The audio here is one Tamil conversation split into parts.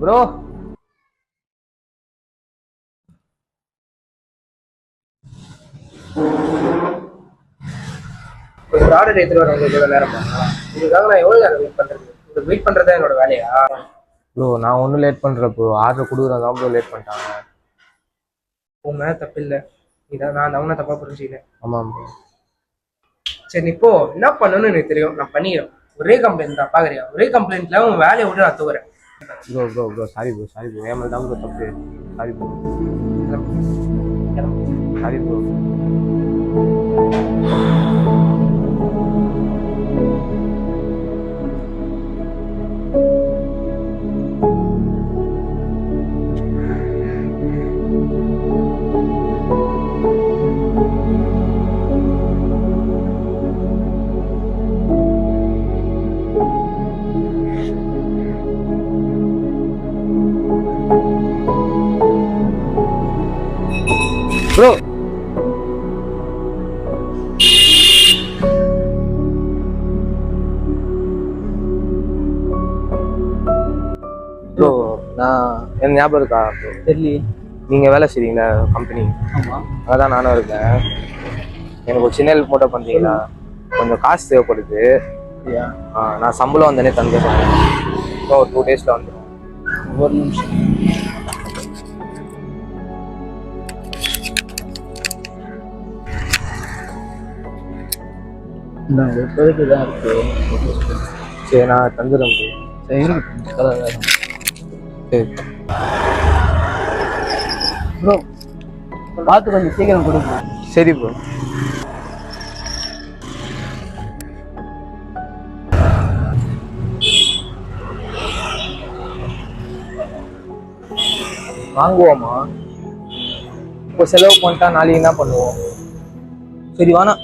ப்ரோ ஒரு ஆர்டர் எடுத்துட்டு வர உங்களுக்கு எவ்வளோ நேரம் இதுக்காக நான் எவ்வளோ நேரம் வெயிட் பண்ணுறது? உங்களுக்கு வெயிட் பண்ணுறதா என்னோட வேலையா? ப்ரோ நான் ஒன்றும் லேட் பண்ணுறேன் ப்ரோ. ஆர்டர் கொடுக்குறதா ப்ரோ லேட் பண்ணிட்டாங்க. உன் மேலே தப்பு இல்லை, இதான் நான் தவணை தப்பாக புரிஞ்சுக்கிட்டேன். ஆமாம் ப்ரோ. சரி இப்போ என்ன பண்ணணும்னு எனக்கு தெரியும், நான் பண்ணிடுறேன். ஒரே கம்ப்ளைண்ட் தான் பார்க்குறியா? ஒரே கம்ப்ளைண்ட்ல உன் வேலையை விட்டு நான் தூக்குறேன். ப்ரோ சாரி ப்ரோ ஏன் மேலே தான் ப்ரோ தப்பு. Sorry bro. Sorry bro. Bro bro நான் என் ஞாபகம் இருக்கா ப்ரோ? தெரியல. நீங்கள் வேலை செய்றீங்களா கம்பெனி? ஆமாம். அதான் நானும் இருக்கேன். எனக்கு ஒரு சின்ன ஹெல்ப் மட்டும் பண்ணுறீங்களா? கொஞ்சம் காசு தேவைப்படுது. நான் சம்பளம் வந்தோடனே தந்துடுறேன். இன்னும் ஒரு 2 டேஸில் வந்துடும். ஒரு நிமிஷம். இப்போதைக்கு தான் இருக்கு. சரி நான் தந்துடுறேன் ப்ரோ. சரி ப்ரோ, பார்த்து கொஞ்சம் சீக்கிரம் கொடுங்க. சரி ப்ரோ. வாங்குவோமா? இப்போ செலவு பண்ணிட்டா நாளைக்கு என்ன பண்ணுவோம்? சரி வானா.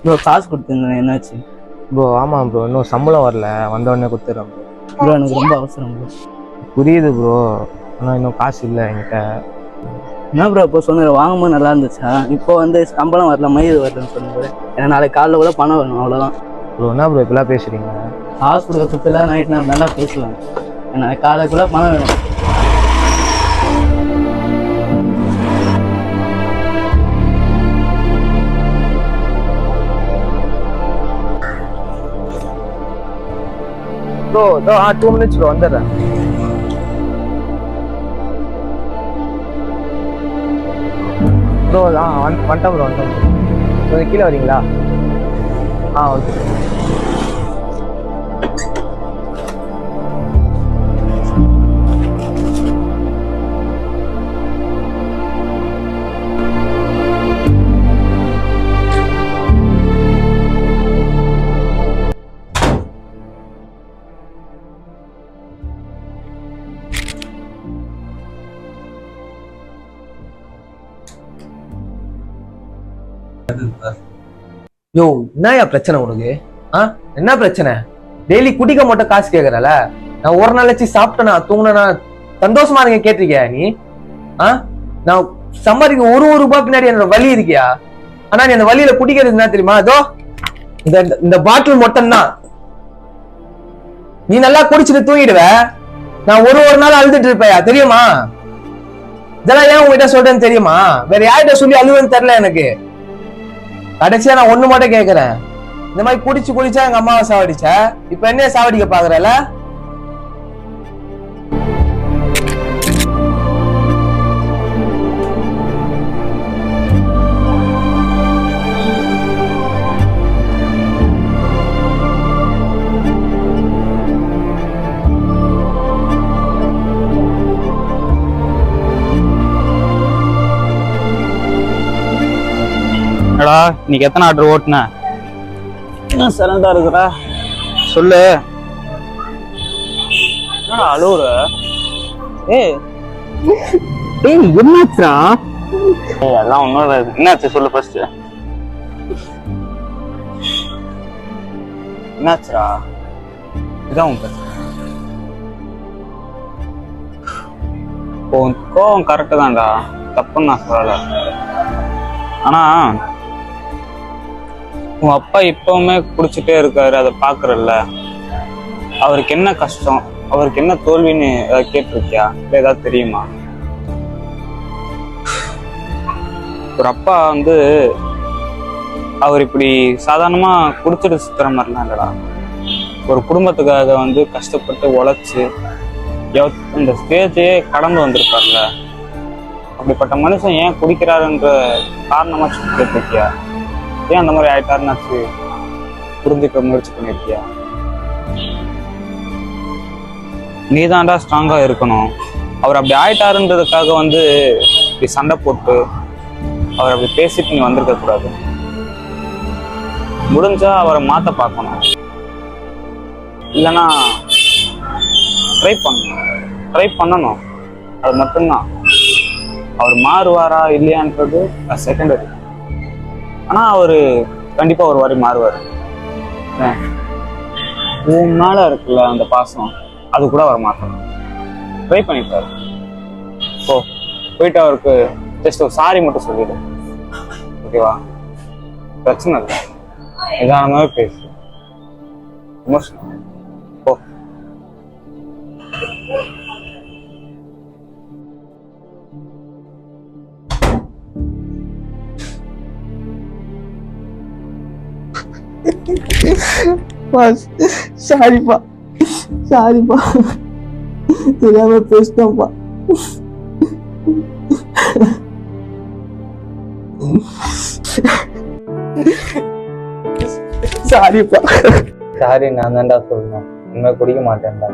ப்ரோ காசு கொடுத்துருந்தேன், என்னாச்சு? ப்ரோ ஆமாம் ப்ரோ, இன்னும் சம்பளம் வரல. வந்த உடனே கொடுத்துட்றேன் ப்ரோ. ப்ரோ எனக்கு ரொம்ப அவசரம் ப்ரோ. புரியுது ப்ரோ, ஆனால் இன்னும் காசு இல்லை என்கிட்ட. என்ன ப்ரோ இப்போ சொன்ன வாங்கும்போது நல்லா இருந்துச்சா? இப்போ வந்து சம்பளம் வரல, மயிர் வரலன்னு சொன்னீங்க. ஏன்னா நாளைக்கு காலைல கூட பணம் வேணும், அவ்வளோதான். ப்ரோ என்ன ப்ரோ இப்பெல்லாம் பேசுகிறீங்க? காசு கொடுக்கறதுல நைட் நான் நல்லா பேசுவேன். ஏன்னா காலைக்குள்ள பணம் வேணும். ப்ரோ 2 minutes ப்ரோ, வந்துடுறேன். ப்ரோ வந்துட்டேன் ப்ரோ. கொஞ்சம் கீழே வரீங்களா? ஓகே. யோ என்னயா பிரச்சனை உனக்கு? என்ன பிரச்சனை? டெய்லி குடிக்க மட்டும் காசு கேக்குறல? நான் ஒரு நாள் வச்சு சாப்பிட்டேனா தூங்கினா சந்தோஷமா இருங்க கேட்டிருக்கியா நீ? நான் சம்பாதிக்க ஒரு ரூபாய் பின்னாடி என்னோட வலி இருக்கியா? ஆனா நீ அந்த வழியில குடிக்கிறது என்ன தெரியுமா? அதோ இந்த பாட்டில் மட்டும் தான். நீ நல்லா குடிச்சிட்டு தூங்கிடுவ, நான் ஒரு நாள் அழுதுட்டு இருப்பையா தெரியுமா? இதெல்லாம் ஏன் உங்ககிட்ட சொல்றேன்னு தெரியுமா? வேற யார்கிட்ட சொல்லி அழுவுன்னு தெரியல எனக்கு. கடைசியா நான் ஒண்ணு மட்டும் கேக்குறேன், இந்த மாதிரி குடிச்சா எங்க அம்மாவை சாவடிச்ச, இப்ப என்ன சாவடிக்க பாக்குறல? இன்னைக்கு எத்தனை ஆர்டர் ஓட்டுன? என்ன சரண்டா இருக்கிறா? சொல்லு. என்ன அழுவுற? ஏய் என்னாச்சுடா? எல்லாம் ஒண்ணும் என்னாச்சு சொல்லு ஃபர்ஸ்ட். என்னாச்சுடா? இதான் உன் பிரச்சனை. உன் கோவம் கரெக்டு தான்டா, தப்புன்னு நான் சொல்லல. ஆனா உன் அப்பா இப்பவுமே குடிச்சிட்டே இருக்காரு, அதை பாக்குறல்ல. அவருக்கு என்ன கஷ்டம், அவருக்கு என்ன தோல்வின்னு கேட்டிருக்கியா? இல்ல ஏதாவது தெரியுமா? ஒரு அப்பா வந்து அவர் இப்படி சாதாரணமா குடிச்சிட்டு சுத்துற மாதிரிலாம் இல்லடா. ஒரு குடும்பத்துக்காக வந்து கஷ்டப்பட்டு உழைச்சு இந்த ஸ்டேஜையே கடந்து வந்திருப்பார்ல. அப்படிப்பட்ட மனுஷன் ஏன் குடிக்கிறாருன்ற காரணமா கேட்டிருக்கியா? ஏன் அந்த மாதிரி ஆயிட்டாருன்னாச்சு புரிஞ்சுக்க முயற்சி பண்ணிருக்கியா? நீதான்டா ஸ்ட்ராங்கா இருக்கணும். அவர் அப்படி ஆயிட்டாருன்றதுக்காக வந்து இப்படி சண்டை போட்டு அவர் அப்படி பேசிட்டு நீ வந்திருக்க கூடாது. முடிஞ்சா அவரை மாத்த பார்க்கணும், இல்லைன்னா ட்ரை பண்ணணும். அது மட்டும்தான். அவர் மாறுவாரா இல்லையான்றது செகண்டரி. ஆனா அவரு கண்டிப்பா ஒரு வாரி மாறுவாரு. உன் மேல இருக்குல்ல அந்த பாசம், அது கூட அவர் மாற்றணும். ட்ரை பண்ணிட்டாரு. போயிட்டு அவருக்கு ஜஸ்ட் ஒரு சாரி மட்டும் சொல்லிடு, ஓகேவா? பிரச்சனை இல்லை, நிதானமாவே பேசு. போ. சாரிப்பா, தெரியாம பேசிட்டோம்ப்பா. சாரிப்பா. சாரி நான் தான்டா சொல்லணும், உண்மை குடிக்க மாட்டேன்டா.